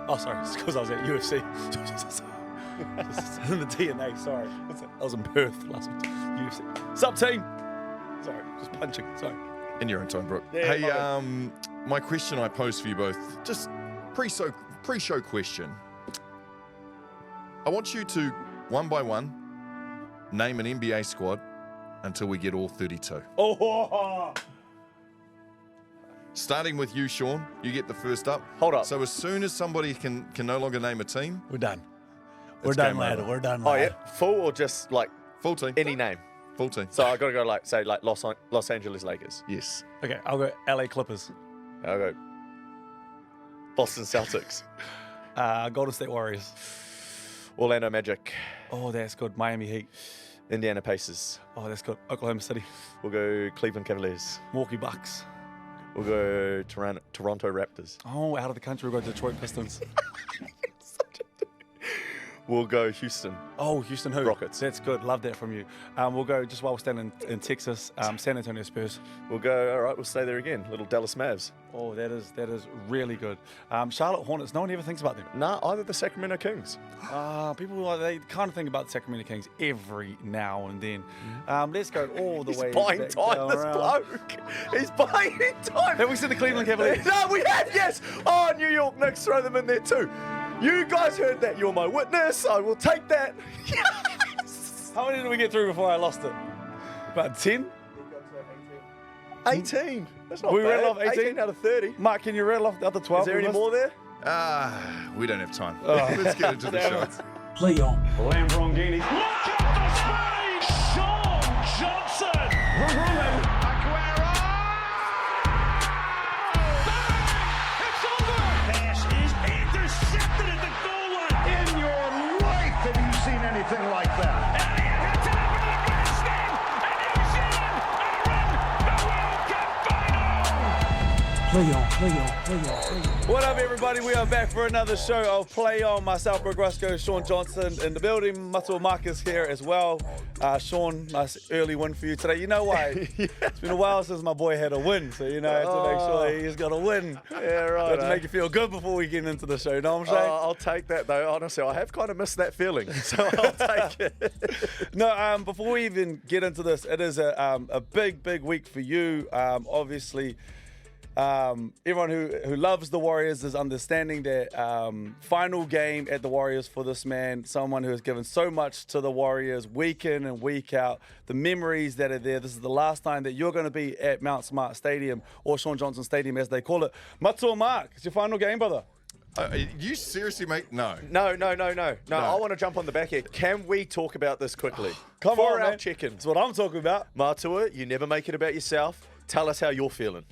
Oh, sorry, it's because I was at UFC. In the DNA, sorry. I was in Perth last week. UFC. Sup, team? Sorry, just punching. Sorry. In your own time, Brook. Yeah, hey, my question I pose for you both, just pre-show question. I want you to, one by one, name an NBA squad until we get all 32. Oh! Starting with you, Shaun, you get the first up. Hold up. So as soon as somebody can no longer name a team, We're done. We're It's done, game lad. over. We're done, Oh, lad. yeah? Full or just, like, full team. any name? Full team. So I got to go, like, say, like, Los Angeles Lakers. Yes. Okay, I'll go LA Clippers. I'll go Boston Celtics. Golden State Warriors. Orlando Magic. Oh, that's good. Miami Heat. Indiana Pacers. Oh, that's good. Oklahoma City. We'll go Cleveland Cavaliers. Milwaukee Bucks. We'll go Toronto Raptors. Oh, out of the country, we'll go Detroit Pistons. We'll go Houston. Oh, Houston who? Rockets. That's good. Love that from you. We'll go, just while we're standing in Texas, San Antonio Spurs. We'll go, all right, we'll stay there again. Little Dallas Mavs. Oh, that is really good. Charlotte Hornets, no one ever thinks about them. Nah, either the Sacramento Kings. People, they kind of think about the Sacramento Kings every now and then. Let's go all the He's way buying back time, this around. bloke. He's buying time. Have we seen the Cleveland Cavaliers? No, we have, yes. Oh, New York Knicks, throw them in there too. You guys heard that. You're my witness. I will take that. Yes. How many did we get through before I lost it? About 10? 18. That's not We bad. rattled off 18? out of 30. Mark, can you rattle off the other 12? Is there we any missed? more there? We don't have time. Oh. Let's get into the Damn show. it. Play on. Lamborghini. Look at the speed! Shaun Johnson! Aguero! Bang! It's over! Pass is intercepted at the goal line. In your life have you seen anything like that? Elliott hits it over the British and New Zealand are in the World Cup final! Play on, play on, play on, play on. What up, everybody? We are back for another show of Play On. Myself, Brook Roscoe, Shaun Johnson in the building. Matua Marc is here as well. Shaun, nice early win for you today. You know why? It's been a while since my boy had a win, so you know, I have to make sure he's got a win. Yeah, right. Got to make you feel good before we get into the show, you know what I'm saying? I'll take that though. Honestly, I have kind of missed that feeling, so I'll take it. No, before we even get into this, it is a big week for you. Obviously, everyone who loves the Warriors is understanding that final game at the Warriors for this man, someone who has given so much to the Warriors week in and week out, the memories that are there. This is the last time that you're going to be at Mount Smart Stadium, or Shaun Johnson Stadium as they call it. Matua Marc, it's your final game, brother. You seriously, mate? No. No. I want to jump on the back here. Can we talk about this quickly? Come For on, our man. chicken. That's what I'm talking about. Matua, you never make it about yourself. Tell us how you're feeling.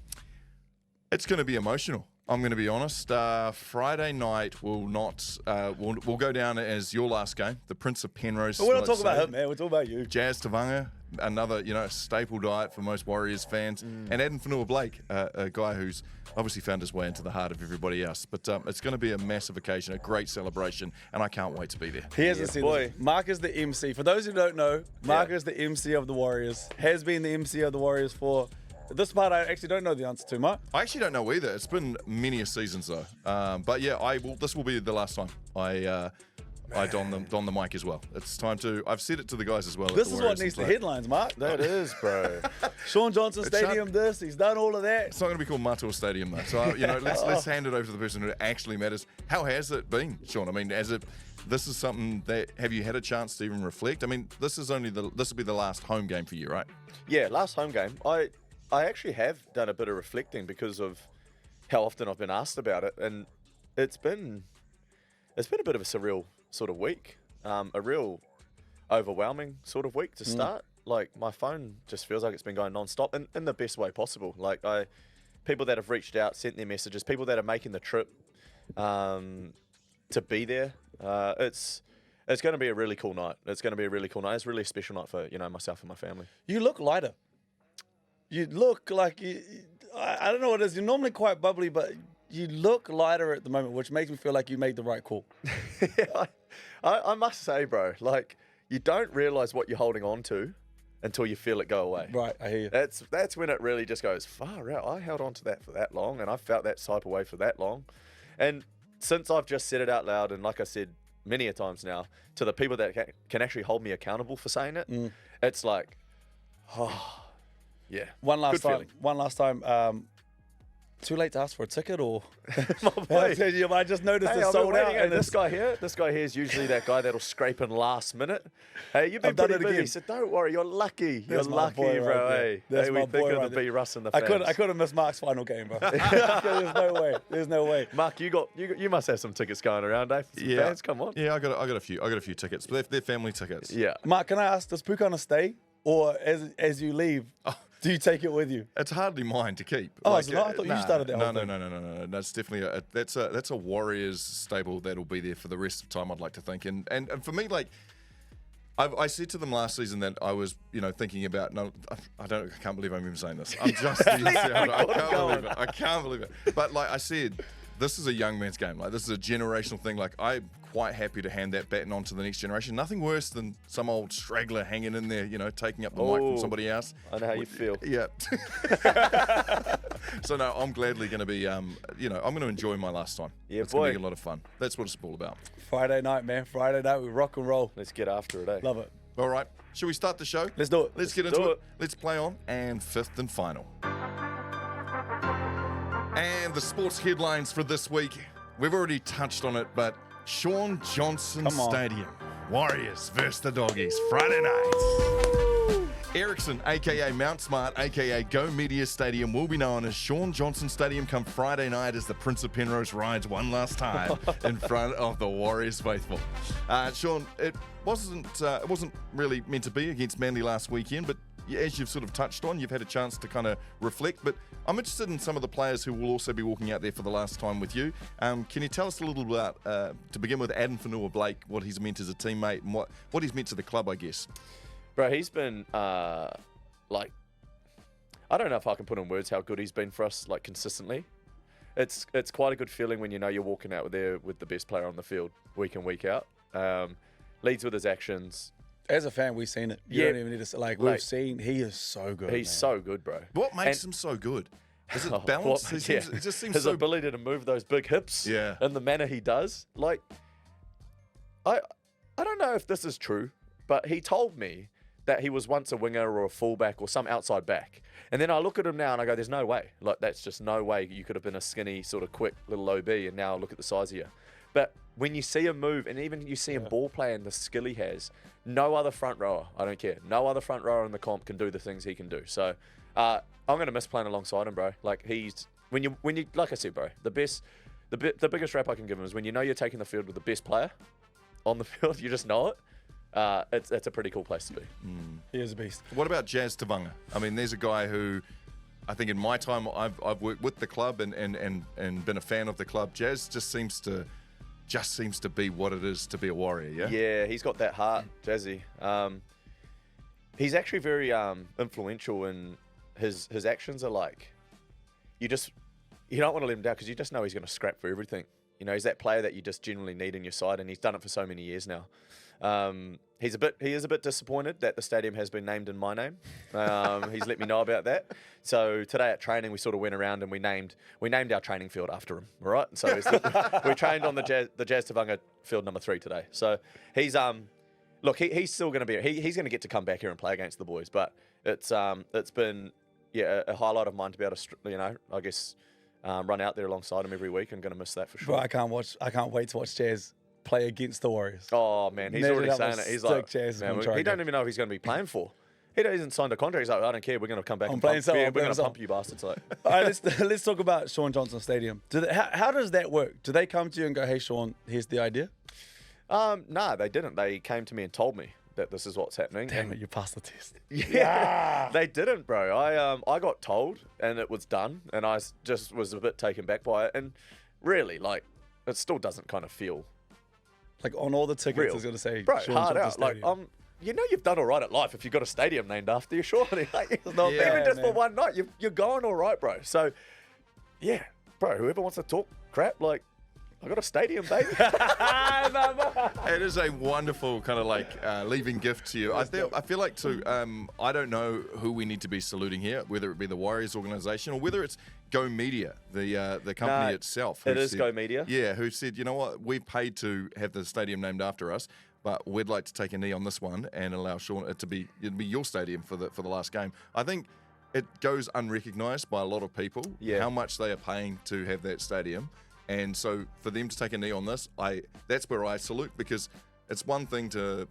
It's going to be emotional. I'm going to be honest. Friday night will not. Will go down as your last game. The Prince of Penrose. But we're not let's talking about say. him, man. We're talking about you. Jazz Tavanga, another staple diet for most Warriors fans, and Adam Fanua-Blake, a guy who's obviously found his way into the heart of everybody else. But it's going to be a massive occasion, a great celebration, and I can't wait to be there. He hasn't Yeah, seen boy. this. Mark is the MC. For those who don't know, Mark is the MC of the Warriors. Has been the MC of the Warriors for this part. I actually don't know the answer to, Mark. I actually don't know either. It's been many a seasons though. But yeah, this will be the last time I don the mic as well. It's time to. I've said it to the guys as well. This at the is what Warriors needs the and headlines, Mark. That is, bro. Shaun Johnson It's Stadium. He's done all of that. It's not going to be called Matua Stadium though. So let's hand it over to the person who actually matters. How has it been, Shaun? I mean, this is something that, have you had a chance to even reflect? I mean, this will be the last home game for you, right? Yeah, last home game. I actually have done a bit of reflecting because of how often I've been asked about it, and it's been a bit of a surreal sort of week, a real overwhelming sort of week to start. Like, my phone just feels like it's been going non-stop in the best way possible. Like, people that have reached out, sent their messages, people that are making the trip to be there. It's going to be a really cool night. It's going to be a really cool night. It's really a special night for myself and my family. You look lighter. You look like you. I don't know what it is. You're normally quite bubbly, but you look lighter at the moment, which makes me feel like you made the right call. I must say, bro, like, you don't realise what you're holding on to until you feel it go away. Right, I hear you. That's when it really just goes far out. I held on to that for that long, and I felt that type of way for that long. And since I've just said it out loud, and like I said many a times now, to the people that can actually hold me accountable for saying it, it's like, oh, yeah. One last Good time. Too late to ask for a ticket, or boy. I just noticed Hey, it's I've been sold out. waiting. And This guy here is usually that guy that'll scrape in last minute. Hey, you've been I've done pretty it busy, again. so don't worry. You're lucky. That's You're my lucky, boy bro. right there. Hey, That's hey, my we boy think of right the there. B Russ and the I fans. could have missed Mark's final game, bro. There's no way. There's no way. Mark, you must have some tickets going around, eh? Some fans, come on. Yeah, I got a few tickets. But they're family tickets. Yeah. Mark, can I ask, does Pukana stay, or as you leave, do you take it with you? It's hardly mine to keep. Oh, it's not? I thought you started that whole No. thing. That's definitely that's a Warriors stable that'll be there for the rest of the time, I'd like to think. And for me, like, I said to them last season that I was, thinking about. No, I can't believe I'm even saying this. I'm just. I can't believe it. But like I said, this is a young man's game. Like, this is a generational thing. Like, I'm quite happy to hand that baton on to the next generation. Nothing worse than some old straggler hanging in there, taking up the mic from somebody else. I know how you feel. Yeah. So no, I'm gladly going to be, I'm going to enjoy my last time. Yeah, it's going to boy. be a lot of fun. That's what it's all about. Friday night, man. Friday night, we rock and roll. Let's get after it, eh? Love it. All right. Should we start the show? Let's do it. Let's get do into it. it. Let's play on. And fifth and final. And the sports headlines for this week. We've already touched on it, but Shaun Johnson Come on. Stadium. Warriors versus the Doggies. Friday night. Ericsson, a.k.a. Mount Smart, a.k.a. Go Media Stadium, will be known as Shaun Johnson Stadium come Friday night as the Prince of Penrose rides one last time in front of the Warriors faithful. Shaun, it wasn't really meant to be against Manly last weekend, but as you've sort of touched on, you've had a chance to kind of reflect. But I'm interested in some of the players who will also be walking out there for the last time with you. Can you tell us a little bit about, to begin with, Adam Fanua-Blake, what he's meant as a teammate and what he's meant to the club, I guess? Bro, he's been, I don't know if I can put in words how good he's been for us, like, consistently. It's quite a good feeling when you know you're walking out there with the best player on the field week in, week out. Leads with his actions. As a fan, we've seen it. You Yeah. don't even need to say, we've seen, he is so good. He's man. so good, bro. What makes him so good? Is it balance? It just seems his so... ability to move those big hips Yeah. in the manner he does. Like, I don't know if this is true, but he told me that he was once a winger or a fullback or some outside back. And then I look at him now and I go, there's no way. Like, that's just no way you could have been a skinny, sort of quick little OB, and now look at the size of you. But when you see him move, and even you see him ball play and the skill he has, no other front rower, I don't care, no other front rower in the comp can do the things he can do. So I'm going to miss playing alongside him, bro. Like, he's, when you, like I said, bro, the biggest rap I can give him is when you know you're taking the field with the best player on the field, you just know it. It's a pretty cool place to be. He is a beast. What about Jazz Tavanga? I mean, there's a guy who I think in my time I've worked with the club and been a fan of the club. Jazz just seems to be what it is to be a Warrior, yeah? Yeah, he's got that heart, Jazzy. He's actually very influential, and his actions are like, you don't want to let him down because you just know he's going to scrap for everything. He's that player that you just genuinely need in your side, and he's done it for so many years now. He is a bit disappointed that the stadium has been named in my name. He's let me know about that. So today at training, we sort of went around and we named our training field after him. All right, so we trained on the Jazz Tavanga field number 3 today. So he's he's still going to be he's going to get to come back here and play against the boys. But it's been a highlight of mine to be able to I guess run out there alongside him every week. I'm going to miss that for sure. Bro, I can't wait to watch Jazz play against the Warriors. Oh man, he's already saying it. He's like, man, he don't even know if he's going to be playing for. He hasn't signed a contract. He's like, I don't care. We're going to come back and pump. We're going to pump you bastards. Like, all right, let's talk about Shaun Johnson Stadium. How does that work? Do they come to you and go, "Hey, Shaun, here's the idea"? No, they didn't. They came to me and told me that this is what's happening. Damn it, you passed the test. Yeah, they didn't, bro. I got told and it was done, and I just was a bit taken back by it. And really, like, it still doesn't kind of feel like on all the tickets. real. It's going to say, bro, Shaun hard Johnson out. Stadium. Like, you've done all right at life if you've got a stadium named after you, surely. Like, It's not even bad, just for man. one night, you're going all right, bro. So, yeah, bro, whoever wants to talk crap, like, I got a stadium, baby. It is a wonderful kind of like leaving gift to you. I feel like too. I don't know who we need to be saluting here, whether it be the Warriors organisation or whether it's Go Media, the company itself. It is Go Media. Yeah, who said, you know what, we've paid to have the stadium named after us, but we'd like to take a knee on this one and allow Shaun it'd be your stadium for the last game. I think it goes unrecognised by a lot of people how much they are paying to have that stadium. And so for them to take a knee on this, that's where I salute, because it's one thing to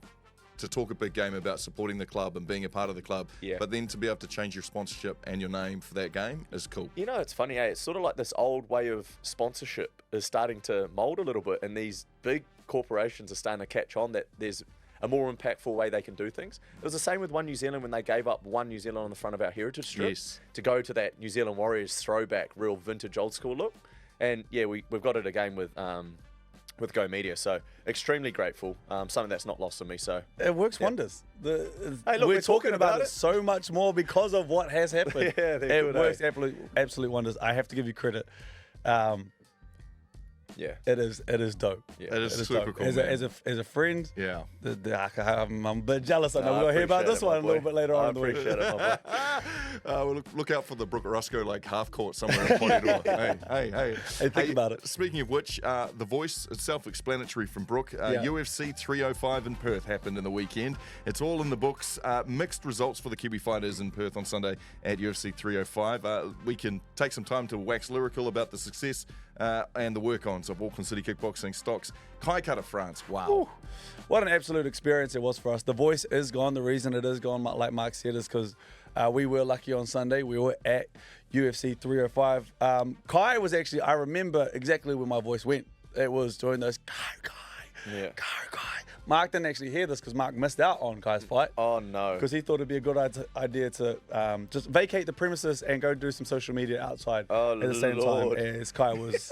talk a big game about supporting the club and being a part of the club, but then to be able to change your sponsorship and your name for that game is cool. You know, it's funny, it's sort of like this old way of sponsorship is starting to mould a little bit, and these big corporations are starting to catch on that there's a more impactful way they can do things. It was the same with One New Zealand when they gave up One New Zealand on the front of our heritage strip to go to that New Zealand Warriors throwback, real vintage old school look. And yeah, we've got it again with Go Media, so extremely grateful. Something that's not lost on me. So it works wonders. Hey, look, we're talking about it so much more because of what has happened. It works absolute wonders. I have to give you credit. It is dope. It is super dope. cool. As a friend, I'm a bit jealous. I know we're gonna hear about this one a little bit later on in the week. Appreciate it, my boy. Well, look out for the Brook Roscoe like half court somewhere in Pontedora. Hey, think about it. Speaking of which, the voice is self-explanatory from Brook. UFC 305 in Perth happened in the weekend. It's all in the books. Mixed results for the Kiwi fighters in Perth on Sunday at UFC 305. We can take some time to wax lyrical about the success and the work-ons of Auckland City Kickboxing Stocks. Kai Kata France, wow. Ooh, what an absolute experience it was for us. The voice is gone. The reason it is gone, like Mark said, is because we were lucky on Sunday. We were at UFC 305. Kai was actually, I remember exactly where my voice went. It was during those Kai. Mark didn't actually hear this because Mark missed out on Kai's fight. Oh, no. Because he thought it'd be a good idea to just vacate the premises and go do some social media outside at the same time as Kai was.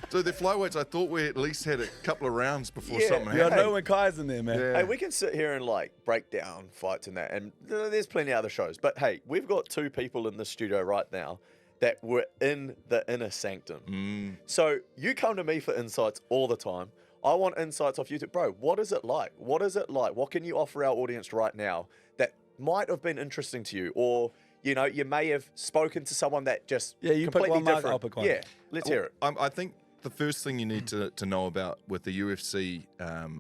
So the flyweights, I thought we at least had a couple of rounds before something happened. You know when Kai's in there, man. Yeah. Hey, we can sit here and like break down fights and that, and there's plenty of other shows. But hey, we've got two people in the studio right now that were in the inner sanctum. So you come to me for insights all the time. I want insights off you too. Bro, what is it like? What is it like? What can you offer our audience right now that might have been interesting to you? Or, you know, you may have spoken to someone that just you completely pick one, Mark, different. I'll pick one. Yeah, let's hear it. I think the first thing you need to know about with the UFC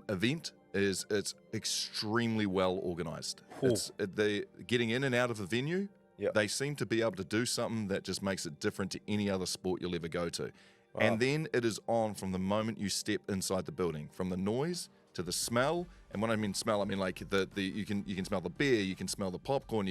event is it's extremely well organised. They getting in and out of the venue, they seem to be able to do something that just makes it different to any other sport you'll ever go to. Wow. And then it is on from the moment you step inside the building, from the noise to the smell. And when I mean smell, I mean like you can smell the beer, you can smell the popcorn.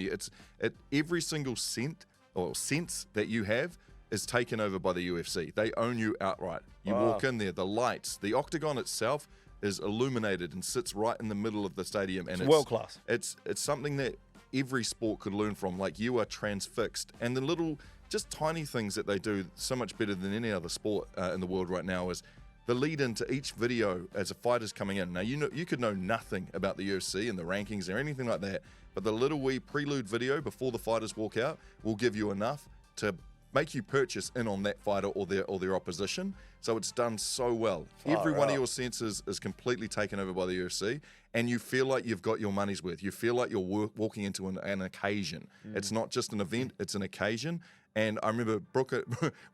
Every single scent or sense that you have is taken over by the UFC. They own you outright. You walk in there, the lights, the octagon itself is illuminated and sits right in the middle of the stadium, and it's world class. It's something that every sport could learn from. Like, you are transfixed, and the little, just tiny things that they do so much better than any other sport in the world right now is the lead into each video as a fighter's coming in. Now, you could know nothing about the UFC and the rankings or anything like that, but the little wee prelude video before the fighters walk out will give you enough to make you purchase in on that fighter or their opposition. So it's done so well. Every one of your senses is completely taken over by the UFC, and you feel like you've got your money's worth. You feel like you're walking into an occasion. It's not just an event, it's an occasion. And I remember, Brook,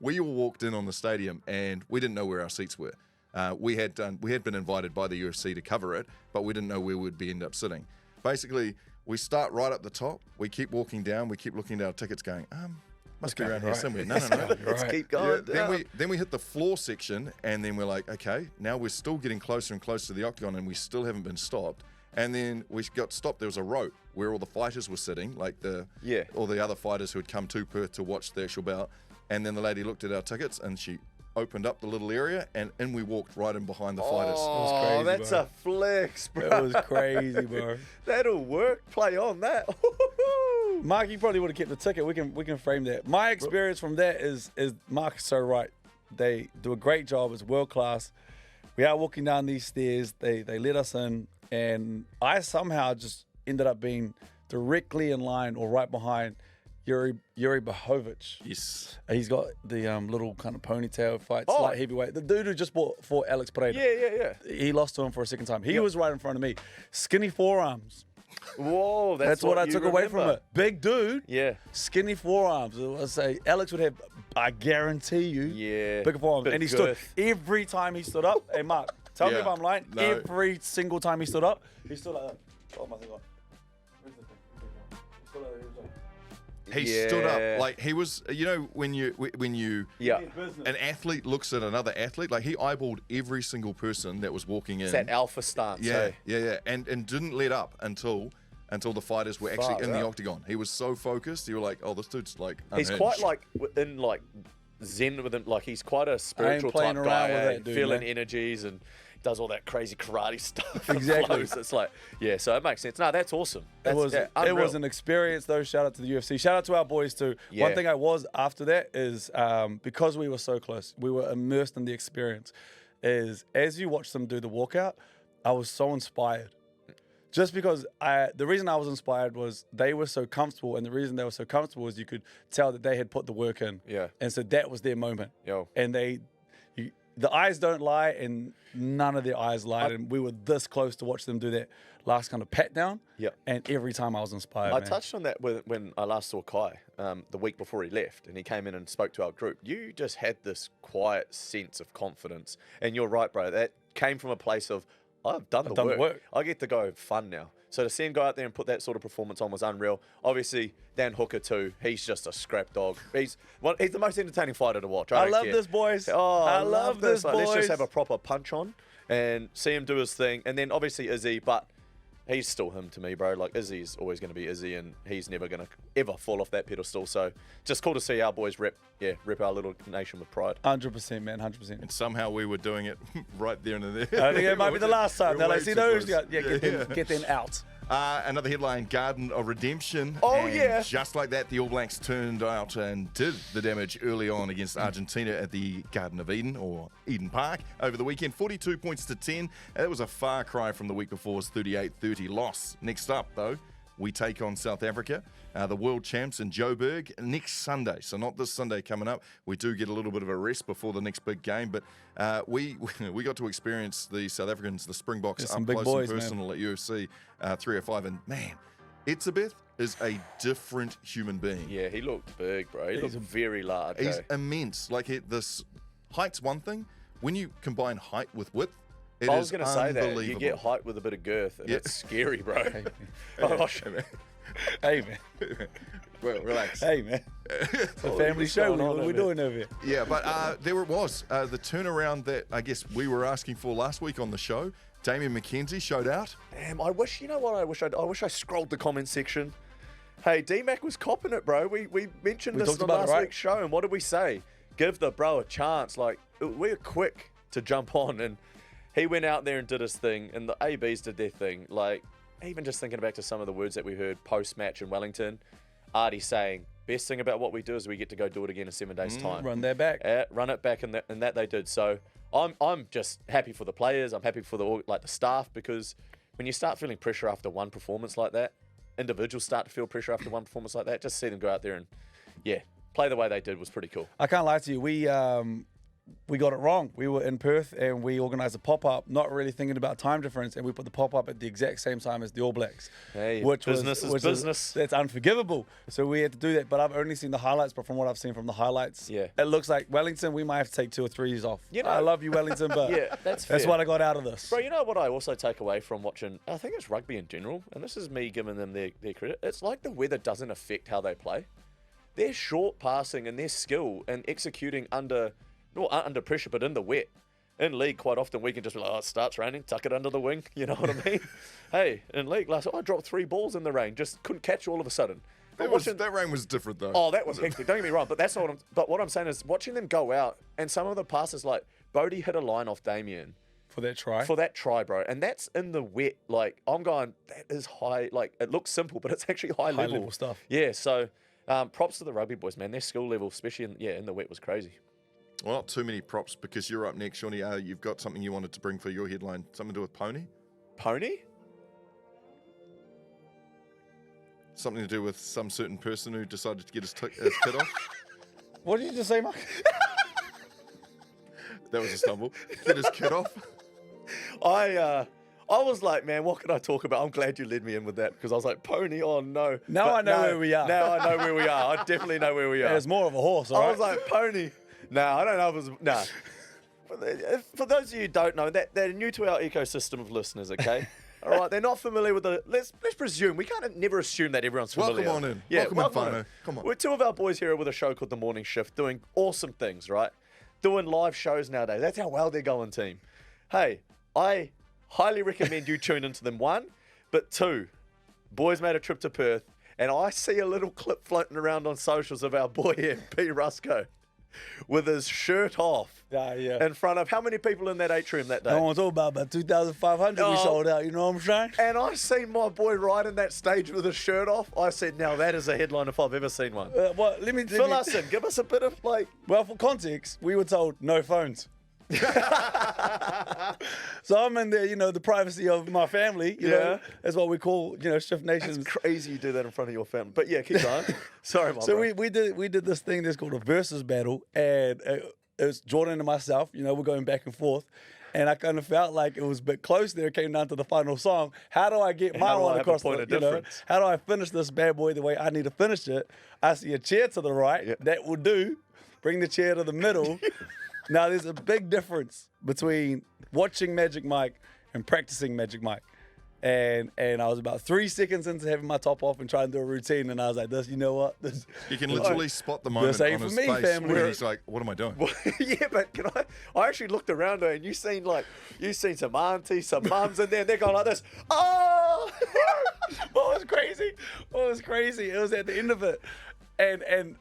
we all walked in on the stadium and we didn't know where our seats were. We had been invited by the UFC to cover it, but we didn't know where we'd end up sitting. Basically, we start right up the top. We keep walking down. We keep looking at our tickets going, must be around here somewhere. No. Let's keep going. Then we hit the floor section, and then we're like, okay, now we're still getting closer and closer to the octagon, and we still haven't been stopped. And then we got stopped. There was a rope where all the fighters were sitting, like all the other fighters who had come to Perth to watch the actual bout. And then the lady looked at our tickets, and she opened up the little area, and in we walked right in behind the fighters. Oh, that's a flex, bro. It was crazy, bro. That'll work. Play on that. Mark, you probably would have kept the ticket. We can frame that. My experience from that is Mark's so right. They do a great job. It's world class. We are walking down these stairs. They let us in, and I somehow just ended up being directly in line or right behind Yuri Bohovic. Yes. He's got the little kind of ponytail fights, Oh. light heavyweight. The dude who just fought Alex Pereira. Yeah. He lost to him for a second time. He was right in front of me. Skinny forearms. Whoa, That's what I you took away from remember. it. Big dude. Yeah. Skinny forearms. I say Alex would have, I guarantee you, Yeah. bigger forearms. Bit And he of stood girth. every time he stood up. Hey, Mark, tell me Yeah. if I'm lying. No. Every single time he stood up, he stood like that. Oh my God. Where's the thing? He stood like that. He was like, He Yeah. stood up like he was. You know when you Yeah. business. an athlete looks at another athlete, like he eyeballed every single person that was walking in. It's that alpha stance. Yeah, eh? and didn't let up until the fighters were actually Far in the out. octagon. He was so focused. You were like, oh, this dude's like He's unhinged. quite like in like Zen with him. Like he's quite a spiritual playing type around guy, with eh? that dude, feeling man. energies and does all that crazy karate stuff. and Exactly. flows. It's like, yeah, so it makes sense. No, that's awesome. That's, it unreal. was an experience though. Shout out to the UFC. Shout out to our boys too. Yeah. One thing I was after that is because we were so close, we were immersed in the experience. Is as you watch them do the walkout, I was so inspired. Just because the reason I was inspired was they were so comfortable, and the reason they were so comfortable is you could tell that they had put the work in. Yeah. And so that was their moment. Yo. And the eyes don't lie, and none of their eyes lied, and we were this close to watch them do that last kind of pat down. Yeah. And every time I was inspired. I man. touched on that when I last saw Kai the week before he left, and he came in and spoke to our group. You just had this quiet sense of confidence, and you're right, bro. That came from a place of I've done the work. I get to go have fun now. So to see him go out there and put that sort of performance on was unreal. Obviously, Dan Hooker too. He's just a scrap dog. He's the most entertaining fighter to watch. I don't love care. this, boys. Oh, I love this, Like, let's boys. just have a proper punch on and see him do his thing. And then obviously Izzy, but he's still him to me, bro. Like Izzy's always going to be Izzy, and he's never going to ever fall off that pedestal. So just cool to see our boys rep our little nation with pride. 100%, man, 100%. And somehow we were doing it right there and there. I think it might be the last time. They're like, see those? Yeah, Get them out. Another headline, Garden of Redemption. Oh, And yeah. just like that, the All Blacks turned out and did the damage early on against Argentina at the Garden of Eden, or Eden Park, over the weekend. 42 points to 10. That was a far cry from the week before's 38-30 loss. Next up, though, we take on South Africa, the world champs in Joburg next Sunday. So not this Sunday coming up. We do get a little bit of a rest before the next big game, but we got to experience the South Africans, the Springboks, There's up some big close boys, and man. personal at UFC 305. And man, Itzebeth is a different human being. Yeah, he looked big, bro. He looked very large. He's eh? immense. Like this height's one thing. When you combine height with width, it I is was going to say that. You unbelievable. get height with a bit of girth, and Yeah. it's scary, bro. Oh, gosh. Hey, man. Well, relax. Hey, man. It's a family what's show. going on What are we over doing over here? Yeah, but there it was. The turnaround that I guess we were asking for last week on the show. Damien McKenzie showed out. Damn, I wish, you know what I wish I scrolled the comment section. Hey, D-Mac was copping it, bro. We mentioned We this talked on about it, last right? week's show, and what did we say? Give the bro a chance. Like, we're quick to jump on, and he went out there and did his thing, and the ABs did their thing. Like, even just thinking back to some of the words that we heard post-match in Wellington, Artie saying, best thing about what we do is we get to go do it again in 7 days' time. Run that back. Run it back, and that they did. So I'm just happy for the players. I'm happy for the staff, because when you start feeling pressure after one performance like that, individuals start to feel pressure after one performance like that. Just see them go out there and play the way they did was pretty cool. I can't lie to you. We got it wrong. We were in Perth and we organised a pop-up, not really thinking about time difference, and we put the pop-up at the exact same time as the All Blacks. Hey, which business is business. That's unforgivable. So we had to do that. But I've only seen the highlights. But from what I've seen from the highlights, Yeah. it looks like Wellington, we might have to take 2 or 3 years off. You know- I love you, Wellington, but Yeah, that's that's fair. what I got out of this. Bro, you know what I also take away from watching, I think it's rugby in general, and this is me giving them their credit. It's like the weather doesn't affect how they play. Their short passing and their skill and executing not under pressure, but in the wet. In league, quite often we can just be like, oh, it starts raining, tuck it under the wing. You know what I mean? Hey, in league, last I dropped 3 balls in the rain, just couldn't catch all of a sudden. But That rain was different though. Oh, that was hectic. Don't get me wrong, but that's not what I'm saying is watching them go out, and some of the passes, like Bodie hit a line off Damien For that try. for that try, bro, and that's in the wet. Like, I'm going, that is high. Like, it looks simple, but it's actually high level stuff. Yeah, so props to the rugby boys, man. Their skill level, especially in the wet, was crazy. Well, not too many props, because you're up next, Shawnee. You've got something you wanted to bring for your headline. Something to do with Pony? Pony? something to do with some certain person who decided to get his kid off? What did you just say, Mark? That was a stumble. Get his kid off. I was like, man, what can I talk about? I'm glad you led me in with that because I was like, pony, oh no. Now But I know where we are. Now I know where we are. I definitely know where we are. It's more of a horse, all I right? was like, pony. No, I don't know if it was, no. For those of you who don't know, they're new to our ecosystem of listeners, okay? All right, they're not familiar with the. Let's presume we can't never assume that everyone's familiar. Welcome on in. Yeah, Welcome in, on. Whānau. Come on. We're two of our boys here with a show called The Morning Shift, doing awesome things, right? Doing live shows nowadays. That's how well they're going, team. Hey, I highly recommend you tune into them. 1, but 2, boys made a trip to Perth, and I see a little clip floating around on socials of our boy here, P. Rusco, with his shirt off. Yeah. In front of how many people in that atrium that day? I want to talk about 2,500 we Oh. sold out, you know what I'm saying? And I seen my boy riding that stage with his shirt off. I said, now that is a headline if I've ever seen one. Well, let me Fill us in. Give us a bit of like. Well, for context, we were told no phones. So I'm in there, the privacy of my family, you know, that's what we call, Shift Nation's. It's crazy you do that in front of your family. But yeah, keep going. Sorry, my So bro. we did this thing that's called a versus battle, and it was Jordan and myself, we're going back and forth. And I kind of felt like it was a bit close there. It came down to the final song. How do I get my How do I one have a across point of the, difference? How do I finish this bad boy the way I need to finish it? I see a chair to the right. Yeah. That will do. Bring the chair to the middle. Now, there's a big difference between watching Magic Mike and practicing Magic Mike. And I was about 3 seconds into having my top off and trying to do a routine, and I was like, "This, you know what? This, You can literally spot the moment ain't on for his me, face family." where he's like, what am I doing? Yeah, but I actually looked around her and you seen some aunties, some mums in there, and they're going like this. Oh! What was crazy? It was at the end of it, and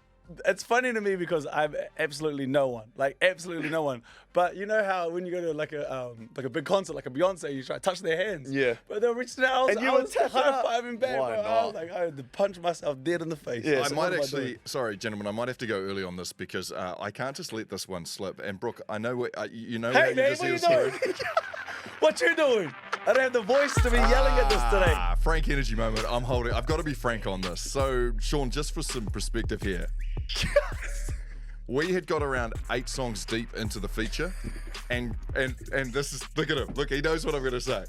it's funny to me because I'm absolutely no one, absolutely no one. But you know how when you go to like a big concert, like a Beyonce, you try to touch their hands. Yeah. But they're reaching out, And you I were was tapping up. high-fiving back. Why bro. I not? was like, I had to punch myself dead in the face. Yeah, I so might what am actually, doing? sorry, gentlemen, I might have to go early on this because I can't just let this one slip. And Brooke, I know what you know. how Hey you man, just what you said it was doing? What you doing? I don't have the voice to be yelling at this today. Frank energy moment. I've got to be frank on this. So, Shaun, just for some perspective here, we had got around 8 songs deep into the feature, and this is, look at him. Look, he knows what I'm going to say.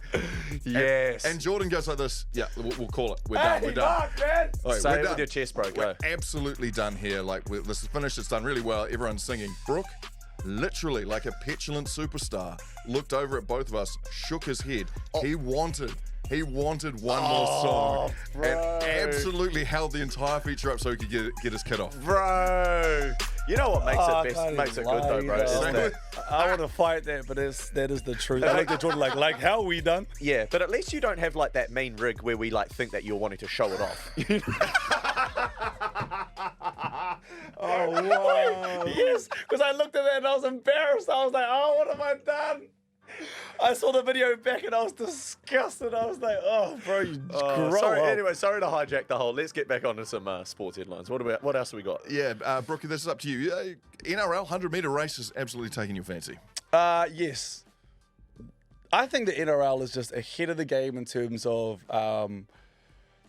Yes. And Jordan goes like this. Yeah, we'll call it. We're Hey, done. We're done. Mark, man. All right, Say we're it with done. your chest, bro. Go. We're absolutely done here. This is finished. It's done really well. Everyone's singing. Brook, literally like a petulant superstar, looked over at both of us, shook his head. He wanted one more song, bro. and absolutely held the entire feature up so he could get his kid off. Bro. You know what makes I it best? can't Makes it even good though, lie, bro. you is know. that- I want to fight that, but that is the truth. I looked at Jordan like how are we done? Yeah, but at least you don't have like that main rig where we like think that you're wanting to show it off. Oh, wow. Yes, because I looked at that and I was embarrassed. I was like, oh, what have I done? I saw the video back and I was disgusted. I was like, oh, bro, you grow sorry. up. Anyway, sorry to hijack the whole. Let's get back onto some sports headlines. What else have we got? Yeah, Brookie, this is up to you. NRL 100-meter race is absolutely taking your fancy. Yes. I think the NRL is just ahead of the game in terms of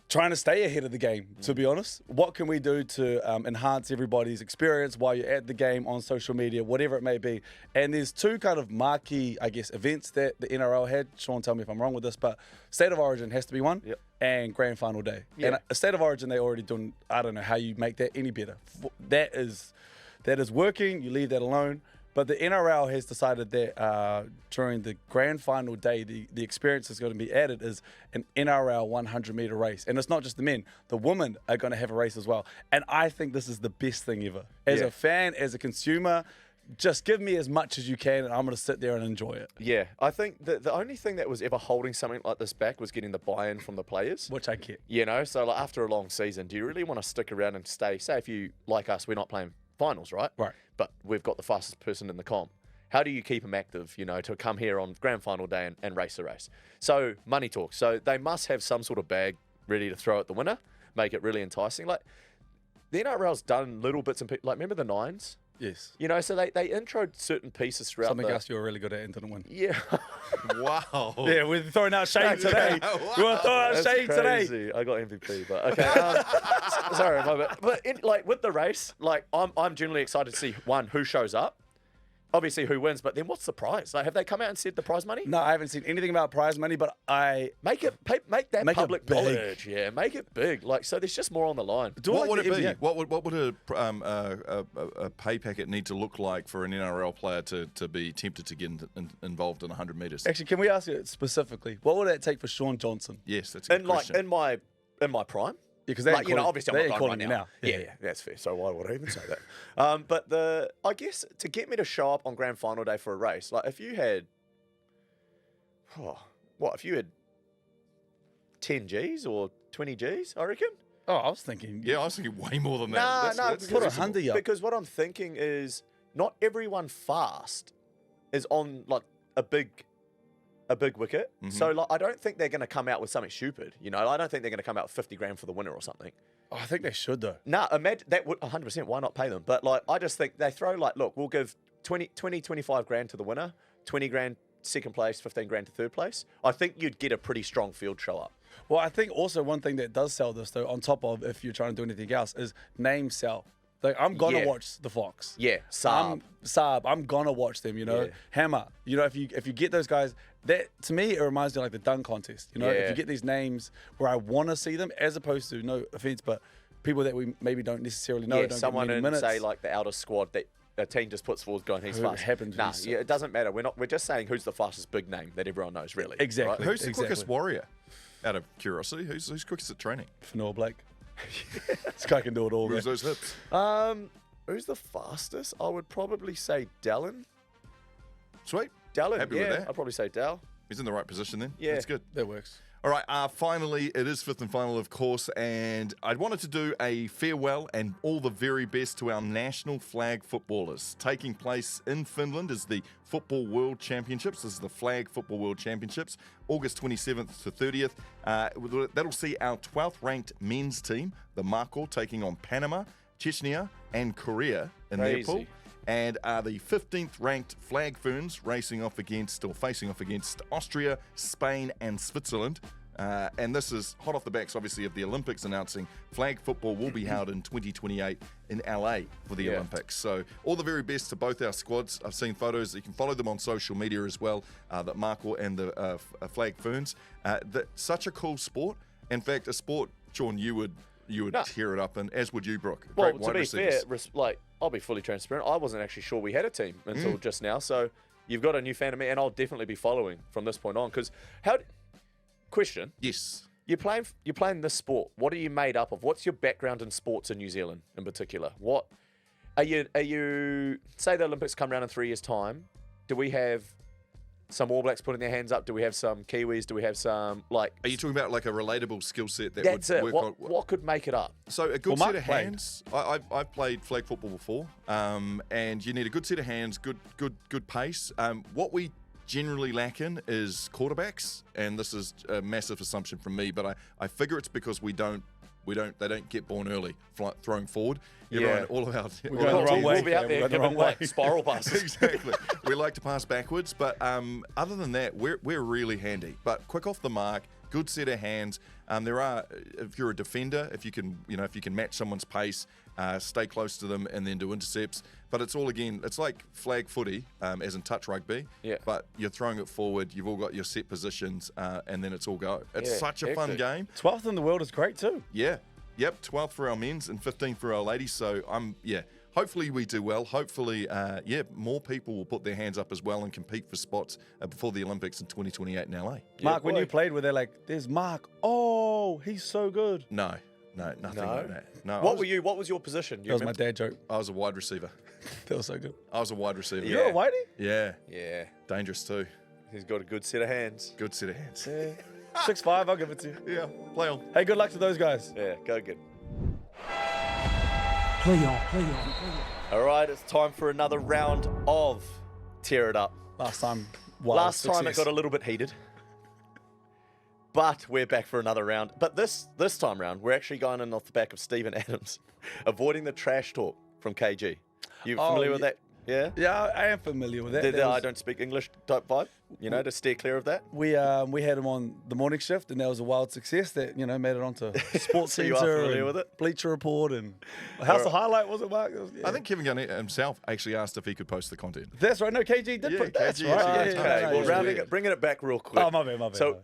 trying to stay ahead of the game, to be honest. What can we do to enhance everybody's experience while you're at the game, on social media, whatever it may be? And there's 2 kind of marquee, I guess, events that the NRL had. Shaun, tell me if I'm wrong with this, but State of Origin has to be one, Yep. and Grand Final Day. Yeah. And a State of Origin, they already done, I don't know how you make that any better. That is working, you leave that alone. But the NRL has decided that during the grand final day, the experience that's going to be added is an NRL 100-meter race. And it's not just the men. The women are going to have a race as well. And I think this is the best thing ever. As Yeah. a fan, as a consumer, just give me as much as you can and I'm going to sit there and enjoy it. Yeah, I think the only thing that was ever holding something like this back was getting the buy-in from the players. Which I get. You know, so like after a long season, do you really want to stick around and stay? Say if you, like us, we're not playing finals, right? Right. But we've got the fastest person in the comp. How do you keep them active, to come here on grand final day and race the race? So money talks. So they must have some sort of bag ready to throw at the winner, make it really enticing. Like the NRL's done little bits and pieces. Like remember the Nines Yes. You know, so they introed certain pieces throughout Something the... else you were really good at and didn't win. Yeah. Wow. Yeah, we're throwing out shade today. We're throwing out That's shade today. crazy. I got MVP, but okay. Sorry, my bad. But like with the race, like I'm generally excited to see one who shows up, obviously who wins, but then what's the prize? Like, have they come out and said the prize money? No, I haven't seen anything about prize money, but Make that Make it public big. knowledge. Yeah, make it big. Like, so there's just more on the line. What would it be? NBA? What would a pay packet need to look like for an NRL player to be tempted to get involved in 100 metres? Actually, can we ask you specifically, what would it take for Shaun Johnson? Yes, that's a good And like question. in my prime. Yeah, because they Like, you know, obviously I'm not calling right you now. now. Yeah, that's fair. So why would I even say that? But I guess to get me to show up on grand final day for a race, like if you had, if you had 10 Gs or 20 Gs, I reckon. Oh, I was thinking. Yeah, I was thinking way more than that. Nah, That's- no, that's Put a reasonable. hundred up. Because what I'm thinking is not everyone fast is on like a big wicket. So like I don't think they're going to come out with something stupid. You know, I don't think they're going to come out with 50 grand for the winner or something. Oh, I think they should though. Nah, imagine that would 100%. Why not pay them? But like, I just think they throw like, look, we'll give 25 grand to the winner, 20 grand second place, 15 grand to third place. I think you'd get a pretty strong field show up. Well, I think also one thing that does sell this though, on top of if you're trying to do anything else, is name sell. Like I'm gonna Yeah. watch the Fox. Yeah, Saab. I'm gonna watch them. You know, Yeah. Hammer. You know, if you get those guys, that to me it reminds me of like the dunk contest. You know, if Yeah. you get these names where I want to see them, as opposed to no offense, but people that we maybe don't necessarily know. Yeah, don't someone get many in minutes. say like the outer squad that a team just puts forward going, he's Who fast. happens to be Nah, so- yeah, it doesn't matter. We're just saying who's the fastest big name that everyone knows, really. Exactly. right? Who's the quickest warrior? Out of curiosity, who's quickest at training? Fanua Blake. This guy can do it all. Where's Man. those hips? Who's the fastest? I would probably say Dallin. Sweet. Dallin, Happy yeah, with that? I'd probably say Dal. He's in the right position then. Yeah. That's good. That works. All right, finally, it is fifth and final, of course, and I wanted to do a farewell and all the very best to our national flag footballers. Taking place in Finland is the Football World Championships. This is the Flag Football World Championships, August 27th to 30th. That'll see our 12th ranked men's team, the Marco, taking on Panama, Chechnya, and Korea in their Crazy. pool. And the 15th ranked Flag Ferns facing off against Austria, Spain, and Switzerland. And this is hot off the backs, obviously, of the Olympics announcing flag football will be held in 2028 in LA for the Olympics. So all the very best to both our squads. I've seen photos. You can follow them on social media as well, that Marco and the Flag Ferns. Such a cool sport. In fact, a sport, Shaun, you would tear it up, and as would you, Brook. Well, Great to wide be receivers. fair, like I'll be fully transparent. I wasn't actually sure we had a team until just now. So you've got a new fan of me, and I'll definitely be following from this point on. Because question. Yes. You're playing this sport. What are you made up of? What's your background in sports in New Zealand in particular? What are you say the Olympics come around in 3 years' time? Do we have some All Blacks putting their hands up? Do we have some Kiwis? Do we have some like Are you talking about like a relatable skill set that that's would it. work What, on? what could make it up? So a good Well, set Mark of played. hands. I've played flag football before, and you need a good set of hands, good pace. What we generally lack in is quarterbacks, and this is a massive assumption from me, but I figure it's because they don't get born early throwing forward. Yeah. All of our We're going the wrong way. We'll be out We're there going the wrong giving way. like spiral passes. Exactly. We like to pass backwards, but other than that, we're really handy. But quick off the mark, good set of hands. There are, if you're a defender, if you can match someone's pace, stay close to them, and then do intercepts. But it's all it's like flag footy, as in touch rugby. Yeah. But you're throwing it forward. You've all got your set positions, and then it's all go. It's Yeah, such a fun hectic. game. 12th in the world is great too. Yeah. Yep. 12th for our men's and 15th for our ladies. So hopefully we do well. Hopefully, more people will put their hands up as well and compete for spots before the Olympics in 2028 in LA. Mark, when boy. you played, were they like, "There's Mark. Oh, he's so good." No, nothing like that. No. What was your position? You That was my remember? dad joke. I was a wide receiver. That was so good. I was a wide receiver. Yeah. You're a whitey? Yeah. Yeah, Dangerous too. he's got a good set of hands. Good set of hands. Yeah. 6'5", I'll give it to you. Yeah. Play on. Hey, good luck to those guys. Yeah, go good. Play on, play on, play on. All right, it's time for another round of Tear It Up. Last time, Last time it success. got a little bit heated. But we're back for another round. But this time round, we're actually going in off the back of Stephen Adams, avoiding the trash talk from KG. You Oh, familiar with yeah. that? Yeah. Yeah, I am familiar with that. The That I was- don't speak English type vibe. To steer clear of that. we had him on the morning shift, and that was a wild success that made it onto Sports So you are Centre familiar and with it? Bleacher Report and House of Highlight, was it, Mark? It was- yeah. I think Kevin Garnett himself actually asked if he could post the content. That's right. No, KG did Yeah, put that's KG right. actually Yeah, did. yeah, Okay, no, well, yeah. rounding weird. it, bringing it back real quick. Oh, my bad. So,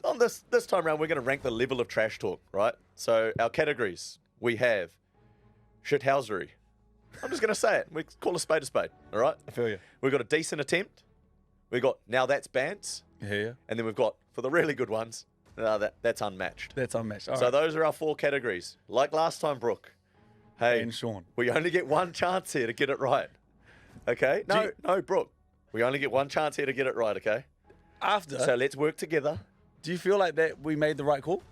on this time round, we're going to rank the level of trash talk, right? So, our categories, we have shithousery. I'm just going to say it. We call a spade, all right? I feel you. We've got a decent attempt. We've got now that's bants. Yeah, And then we've got, for the really good ones, that's unmatched. that's unmatched. All So right. those are our 4 categories. Like last time, Brook. Hey, And Shaun. we only get one chance here to get it right. Okay? No, Brook. We only get one chance here to get it right, okay? After, So let's work together. do you feel like that we made the right call?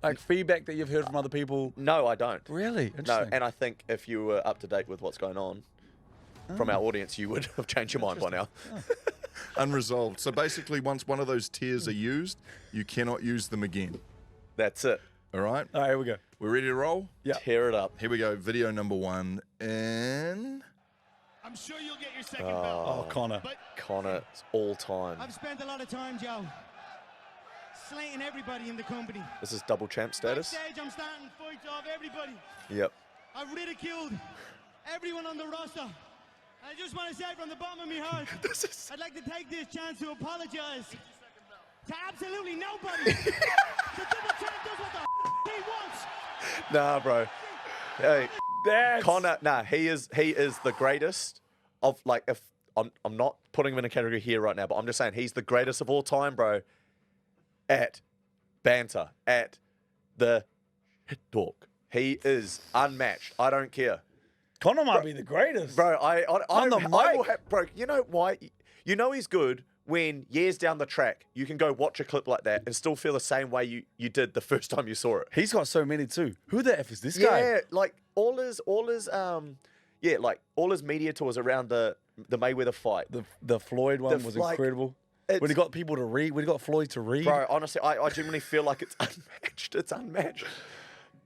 Like feedback that you've heard from other people? No, I don't. Really? No, Interesting. and I think if you were up to date with what's going on from our audience, you would have changed your mind by now. Unresolved. So basically, once one of those tiers are used, you cannot use them again. That's it. All right? All right, here we go. We're ready to roll? Yeah. Tear it up. Here we go. Video number 1. And I'm sure you'll get your second belt. Oh, Connor. But Connor, it's all time. I've spent a lot of time, Joe, slating everybody in the company. This is double champ status. Backstage, I'm starting fights off everybody. Yep. I've ridiculed everyone on the roster. I just want to say from the bottom of my heart, I'd like to take this chance to apologize to absolutely nobody. The double champ does what the he wants. Nah, bro. Hey, That's Connor, he is the greatest of, like, if I'm not putting him in a category here right now, but I'm just saying he's the greatest of all time, bro, at banter, at the talk. He is unmatched. I don't care. Connor might be the greatest. Bro, On the I will mic. have, bro, you know why? You know he's good when years down the track, you can go watch a clip like that and still feel the same way you did the first time you saw it. He's got so many too. Who the F is this guy? Yeah, like all his media tours around the Mayweather fight. The Floyd one The- was like, incredible. it's- When he got people to read, when he got Floyd to read. Bro, honestly, I genuinely feel like it's unmatched. It's unmatched.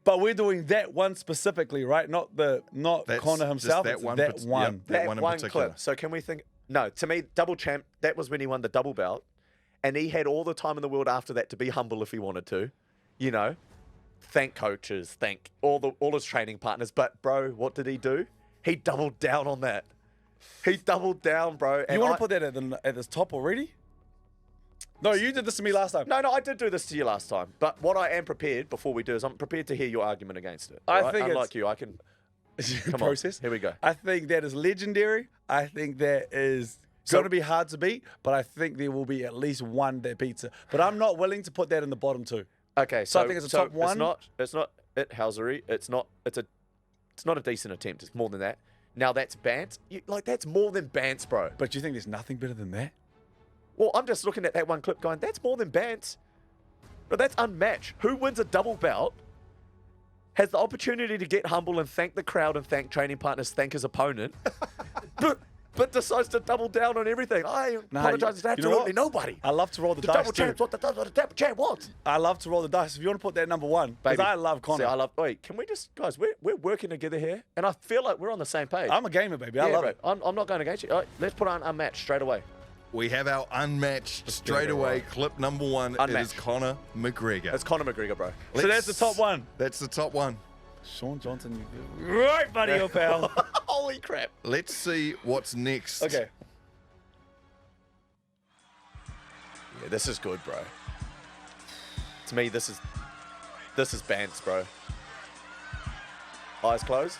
But we're doing that one specifically, right? Not That's Connor just himself. that it's one that pat- one. yep. That one in particular. clip. So can we think? No, to me, double champ. That was when he won the double belt, and he had all the time in the world after that to be humble if he wanted to. You know, thank coaches, thank all his training partners. But bro, what did he do? He doubled down on that. He doubled down, bro. You and want I- to put that at the top already? No, you did this to me last time. No, I did do this to you last time. But what I am prepared before we do is I'm prepared to hear your argument against it. I right? think unlike it's- you, I can. Come on, process. here we go. I think that is legendary. I think that is going to be hard to beat, but I think there will be at least one that beats it. But I'm not willing to put that in the bottom two. Okay, So I think it's a top one. It's not housery. It's not a decent attempt. It's more than that. Now that's Bants. That's more than Bants, bro. But you think there's nothing better than that? Well, I'm just looking at that one clip going, that's more than Bants. But that's unmatched. Who wins a double belt, has the opportunity to get humble and thank the crowd and thank training partners, thank his opponent, but decides to double down on everything. I apologize to you know what? absolutely nobody. I love to roll the The dice double too. champ's what the double champ wants. I love to roll the dice. If you want to put that number one, because Baby. I love Connor. See, wait, can we just, guys, we're working together here, and I feel like we're on the same page. I'm a gamer, baby. I love bro, it. I'm not going against you. All right, let's put on unmatched straight away. we have our unmatched straight it away right. clip number 1. It is Unmatched. Conor McGregor. It's Conor McGregor, bro. So that's the top one. That's the top one. Shaun Johnson, you right, buddy, your pal. Holy crap. Let's see what's next. Okay. Yeah, this is good, bro. To me, this is Bants, bro. Eyes closed.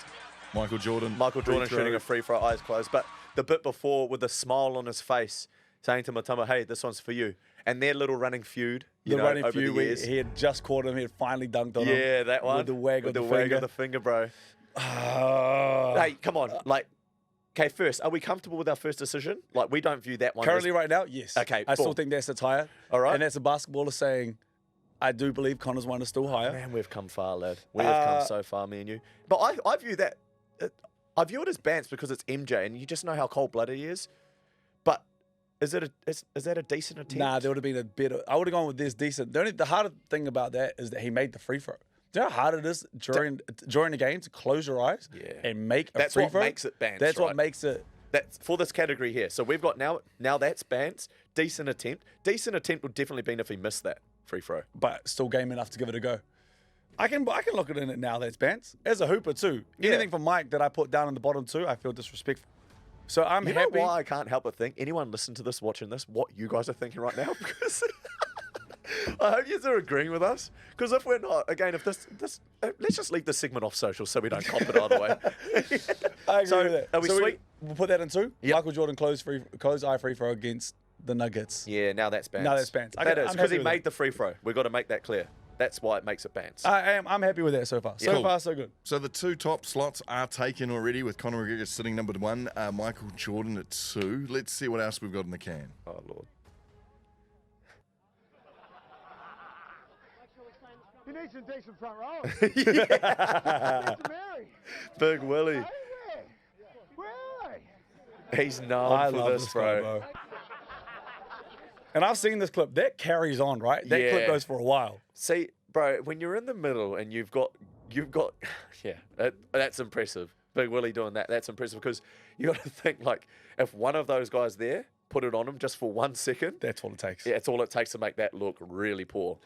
Michael Jordan. Michael free Jordan throw. shooting a free throw, eyes closed. But the bit before, with a smile on his face, saying to Matua Marc, hey, this one's for you. And their little running feud, you The know, running over feud the where years. he had just caught him. He had finally dunked on him. Yeah, that one. With the wag With of the the wag finger. of the finger, bro. Ah. Hey, come on. Okay, first, are we comfortable with our first decision? Like, we don't view that one Currently, as... right now, yes. Okay, I still boom. think that's a tire. All right. And that's a basketballer saying, I do believe Connor's one is still higher. Man, we've come far, lad. We have come so far, me and you. But I view that... I view it as Bants because it's MJ, and you just know how cold-blooded he is. But is that a decent attempt? Nah, there would have been a better. I would have gone with this decent. The harder thing about that is that he made the free throw. Do you know how hard it is during the game to close your eyes and make a That's free what throw? makes it bans, That's right? what makes it. That's for this category here. So we've got now that's bans. Decent attempt. Decent attempt would definitely been if he missed that free throw. But still game enough to give it a go. I can look at it now. That's bans as a hooper too. Anything from Mike that I put down in the bottom two, I feel disrespectful. So I'm You happy. know why I can't help but think? Anyone listen to this, watching this, what you guys are thinking right now? Because I hope you are agreeing with us. Because if we're not, again, if this, let's just leave this segment off social so we don't cop it either way. I agree So, with that. are we So sweet? We'll put that in two. Yep. Michael Jordan close eye free throw against the Nuggets. Yeah, now that's bans. Now that's bans. That is I'm because happy he with made that. the free throw. We've got to make that clear. That's why it makes it bans. I'm happy with that so far. So Cool. far, so good. So the 2 top slots are taken already with Conor McGregor sitting number 1, Michael Jordan at 2. Let's see what else we've got in the can. Oh, Lord. You need some decent front row. Yeah. Mary. Big Willie. Hey, where are they? He's known I for love this, this guy, bro. And I've seen this clip. That carries on, right? That Yeah. clip goes for a while. See, bro, when you're in the middle and you've got, yeah, that's impressive. Big Willie doing that, that's impressive because you got to think like if one of those guys there put it on him just for 1 second, That's all it takes. yeah, it's all it takes to make that look really poor.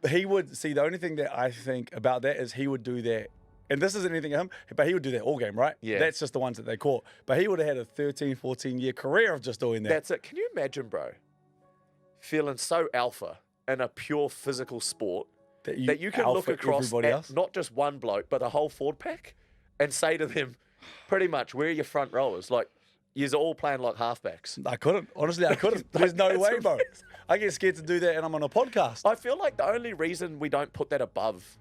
He would see the only thing that I think about that is he would do that. And this isn't anything of him, but he would do that all game, right? Yeah. That's just the ones that they caught. But he would have had a 13, 14-year career of just doing that. That's it. Can you imagine, bro, feeling so alpha in a pure physical sport that you can look alpha across everybody at else. not just one bloke, but a whole forward pack and say to them, pretty much, where are your front rowers? Like, you're all playing like halfbacks. I couldn't. Honestly, I couldn't. There's no That's way, bro. amazing. I get scared to do that and I'm on a podcast. I feel like the only reason we don't put that above,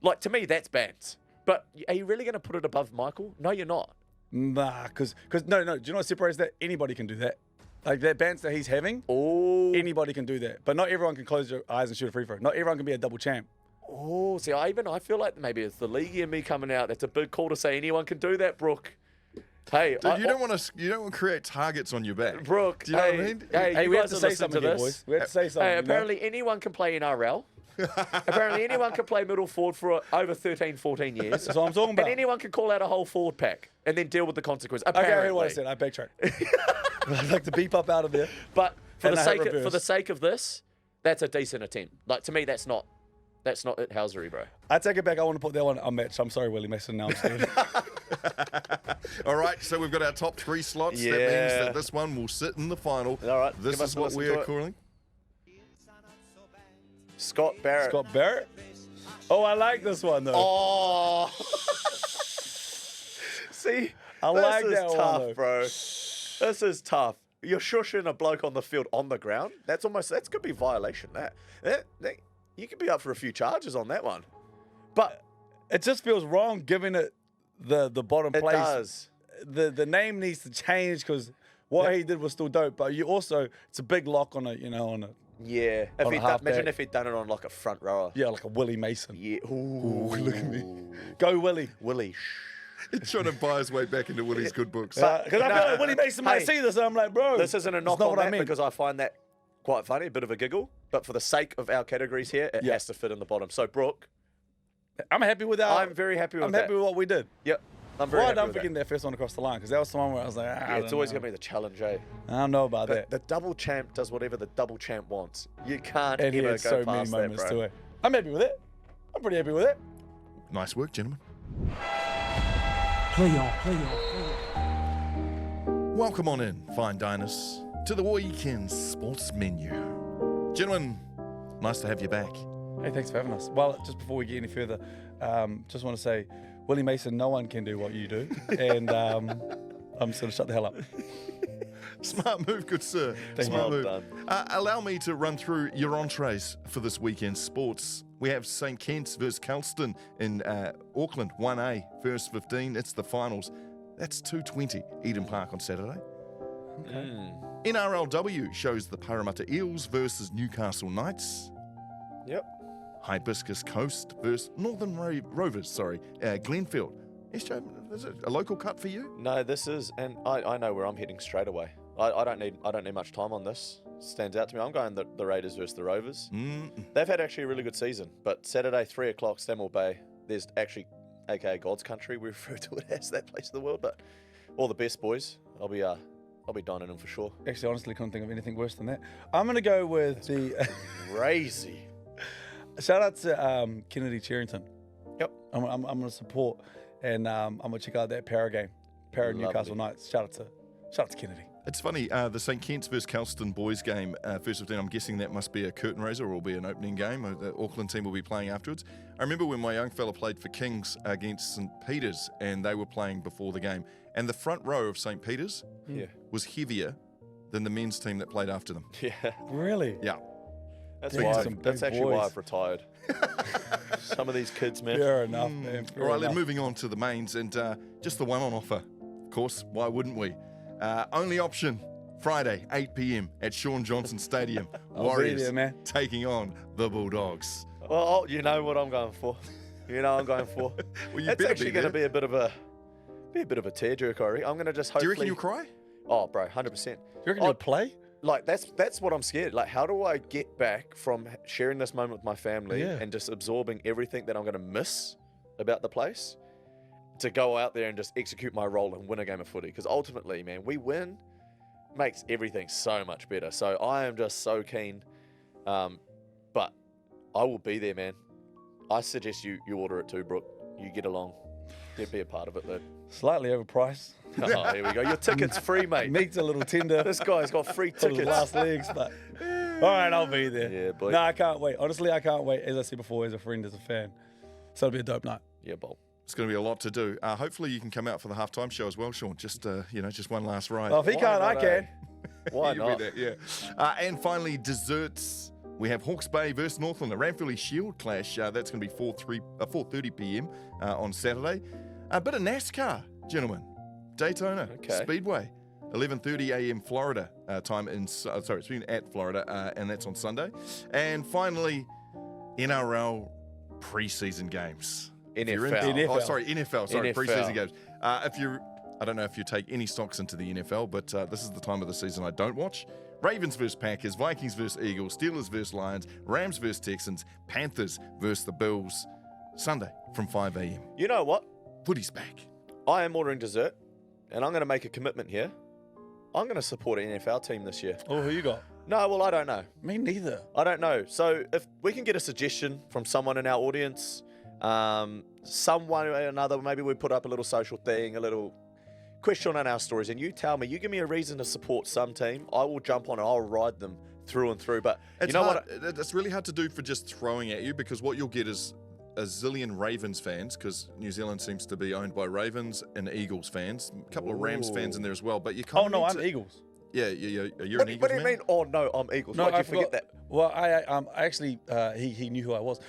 like to me, that's bans. But are you really going to put it above Michael? No, you're not. Nah, because no. Do you know what separates that? Anybody can do that. Like that bounce that he's having, Oh, anybody can do that. But not everyone can close their eyes and shoot a free throw. Not everyone can be a double champ. oh. See, I feel like maybe it's the league and me coming out. That's a big call to say anyone can do that, Brooke. Hey, Dude, you don't want to create targets on your back. Brooke. Do you know hey, what I mean? Hey, you we have guys to are say listening something to here, this. boys. We have to say something. Hey, you know? apparently anyone can play NRL. Apparently anyone can play middle forward for over 13, 14 years. That's what I'm talking about. And anyone can call out a whole forward pack and then deal with the consequence. Okay, I Apparently. heard what I said. I backtrack. I'd like to beep up out of there. But for And the I hit sake of, for reverse. the sake of this, that's a decent attempt. Like to me, that's not it, housery, bro. I take it back. I want to put that one unmatched. I'm sorry, Willie Mason. Now I'm scared. All right, so we've got our top 3 slots. That means Yeah. that this one will sit in the final. All right, This give us is a what listen we to are it. calling. Scott Barrett. Scott Barrett. Oh, I like this one though. Oh. See, I like this that is one, tough, though. bro. This is tough. You're shushing a bloke on the field on the ground. That's could be violation. That you could be up for a few charges on that one. But It just feels wrong giving it the bottom it place. does. The name needs to change because what he did was still dope. But you also, it's a big lock on a Yeah. On a half Imagine back. if he'd done it on like a front rower. yeah, like a Willie Mason. Yeah. Ooh, look at me. Go Willie. Willie. He's trying to buy his way back into Willie's good books. Because I feel like Willie Mason might hey, see this and I'm like, bro. This isn't a it's knock not on what that I mean. because I find that quite funny, a bit of a giggle. But for the sake of our categories here, it Yeah. has to fit in the bottom. So, Brooke, I'm happy with that. I'm very happy with I'm that. happy with what we did. Yep. I'm very Why happy done with for getting that. that first one across the line? Because that was the one where I was like, Yeah, it's always going to be the challenge, eh? I don't know about But that. the double champ does whatever the double champ wants. You can't And he ever go had so many past that, moments bro. to it. I'm happy with it. I'm pretty happy with it. Nice work, gentlemen. Play on. Welcome on in, fine diners, to the weekend sports menu. Gentlemen, nice to have you back. Hey, thanks for having us. Well, just before we get any further, just want to say, Willie Mason, no one can do what you do. And I'm just going to shut the hell up. Smart move, good sir. Thank Smart you. move. Well Allow me to run through your entrees for this weekend sports. We have St. Kitts versus Kelston in Auckland, 1A, first 15. It's the finals. That's 2:20 Eden Park on Saturday. NRLW shows the Parramatta Eels versus Newcastle Knights. Yep. Hibiscus Coast versus Northern Rovers, Glenfield. Is it a local cut for you? No, this is, and I know where I'm heading straight away. I don't need much time on this. Stands out to me. I'm going the Raiders versus the Rovers. Mm. They've had actually a really good season, but Saturday 3 o'clock, Stanmore Bay. There's actually, aka God's country, we refer to it as that place in the world. But all the best boys. I'll be dining in for sure. Actually, honestly, couldn't think of anything worse than that. I'm going to go with the Crazy. shout out to Kennedy Cherrington. Yep. I'm going to support, and I'm going to check out that Para game, Para Lovely. Newcastle Knights. Shout out to Kennedy. It's funny, the St Kitts versus Kelston boys game, first 15, I'm guessing that must be a curtain raiser or will be an opening game. The Auckland team will be playing afterwards. I remember when my young fella played for Kings against St Peter's and they were playing before the game. And the front row of St Peter's Yeah. was heavier than the men's team that played after them. Yeah. Really? Yeah. That's Damn, why. some big That's actually why boys. I've retired. Some of these kids, man. Fair enough, man. Fair All right, then enough. moving on to the mains and just the one on offer. Of course, why wouldn't we? Only option, Friday, 8 p.m. at Shaun Johnson Stadium. I'll be Warriors there, man. taking on the Bulldogs. Well, you know what I'm going for. You know I'm going for. Well, you It's better actually be going to there. be a bit of a tearjerker, I reckon. I'm going to just Do hopefully. you reckon you'll cry? Oh, bro, 100%. You reckon you'll play? Like that's what I'm scared. Like, how do I get back from sharing this moment with my family Yeah. and just absorbing everything that I'm going to miss about the place to go out there and just execute my role and win a game of footy? Because ultimately, man, we win makes everything so much better. So I am just so keen. But I will be there, man. I suggest you order it too, Brook. You get along. Get be a part of it, though. Slightly overpriced. Oh, here we go. Your ticket's free, mate. Meat's a little tender. This guy's got free for the tickets. last legs, but all right, I'll be there. Yeah, boy. No, I can't wait. Honestly, I can't wait. As I said before, as a friend, as a fan, so it'll be a dope night. Yeah, Bob. It's going to be a lot to do. Hopefully you can come out for the halftime show as well, Shaun. Just just one last ride. Well, if he Why can't, I not, can. eh? Why You'll not? be there, yeah. And finally, desserts. We have Hawke's Bay versus Northland, the Ranfurly Shield clash. That's going to be 4:30 p.m. On Saturday. A bit of NASCAR, gentlemen. Daytona Okay. Speedway, 11:30 a.m. Florida time. It's been at Florida, and that's on Sunday. And finally, NRL preseason games. If you're into- NFL. Oh, sorry, NFL. Sorry, NFL. preseason games. I don't know if you take any stocks into the NFL, but this is the time of the season I don't watch. Ravens versus Packers, Vikings versus Eagles, Steelers versus Lions, Rams versus Texans, Panthers versus the Bills. Sunday from 5 a.m. You know what? Footy's back. I am ordering dessert, and I'm going to make a commitment here. I'm going to support an NFL team this year. Oh, who you got? No, well, I don't know. Me neither. I don't know. So if we can get a suggestion from someone in our audience, someone or another, maybe we put up a little social thing, a little question on our stories, and you tell me, you give me a reason to support some team, I will jump on and I'll ride them through and through. But It's you know hard, what? It's really hard to do for just throwing at you, because what you'll get is a zillion Ravens fans, because New Zealand seems to be owned by Ravens, and Eagles fans. A couple of Rams fans in there as well. But you kind Oh of no, need I'm to- Eagles. Yeah, you're What, an do- Eagles what do you man? mean? Oh no, I'm Eagles. No, Why'd I you forget forgot. that? Well, I actually he knew who I was.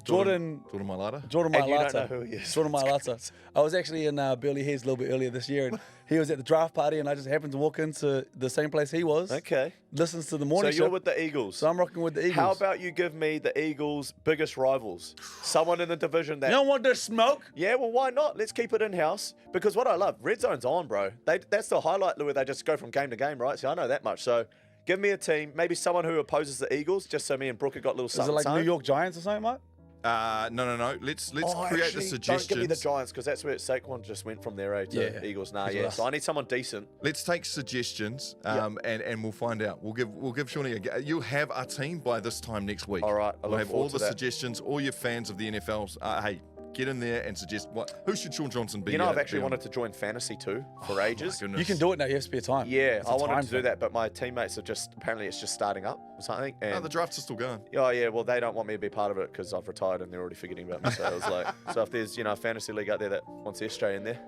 Jordan Jordan Mailata. And you don't Mailata. know who he is. Jordan Mailata. I was actually in Burley Heads a little bit earlier this year, and he was at the draft party, and I just happened to walk into the same place he was. Okay. Listens to the So morning you're show. with the Eagles. So I'm rocking with the Eagles. How about you give me the Eagles' biggest rivals? Someone in the division that. You don't want the smoke? Yeah, well, why not? Let's keep it in house. Because what I love, Red Zone's on, bro. That's the highlight where they just go from game to game, right? So I know that much. So give me a team, maybe someone who opposes the Eagles, just so me and Brooke have got a little Is something. it like something. New York Giants or something, mate? No. Let's Oh, create actually, the don't suggestions. give me the Giants, because that's where Saquon just went from there, to Yeah. Eagles. Nah, He's yeah. with So us. I need someone decent. Let's take suggestions, and we'll find out. We'll give Shawnee a go. You'll have our team by this time next week. All right, I We'll look have forward all to the that. suggestions. All your fans of the NFL, hey, get in there and suggest who should Shaun Johnson be. You know, I've actually be on? wanted to join fantasy too for My ages. goodness. You can do it now. You have spare time. Yeah, It's a I wanted time to do thing. that, but my teammates are apparently it's just starting up or something. And No, the drafts are still going. oh yeah, well they don't want me to be part of it because I've retired and they're already forgetting about me. So I was like, so if there's a fantasy league out there that wants SJ in there,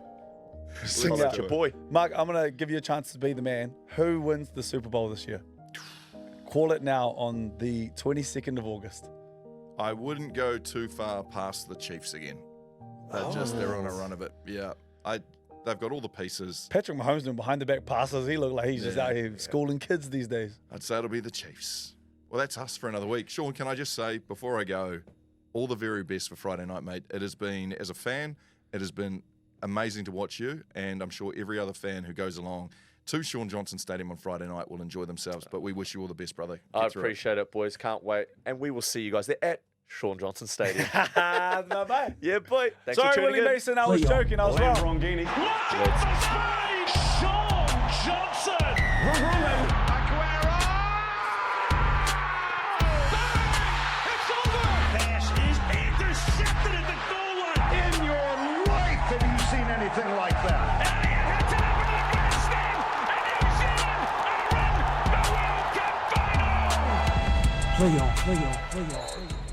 Sing holla out. at your boy. Mark, I'm going to give you a chance to be the man. Who wins the Super Bowl this year? Call it now on the 22nd of August. I wouldn't go too far past the Chiefs again. They're on a run of it. Yeah, they've got all the pieces. Patrick Mahomes doing behind the back passes. He looked like he's just out here schooling kids these days. I'd say it'll be the Chiefs. Well, that's us for another week. Shaun, can I just say before I go, all the very best for Friday night, mate. It has been, as a fan, it has been amazing to watch you, and I'm sure every other fan who goes along to Shaun Johnson Stadium on Friday night will enjoy themselves. But we wish you all the best, brother. I Get through it. appreciate it, boys. Can't wait. And we will see you guys there at Shaun Johnson Stadium. Bye-bye. Yeah, boy. Thanks for Sorry, tuning Willie in. Mason. I was joking. I was wrong. Look at the space! Shaun Johnson! It's over! Pass is intercepted at the goal line. In your life have you seen anything like that? Elliott hits it over the breasting, and New Zealand are in the World Cup final. Play on, play on, play on, play on.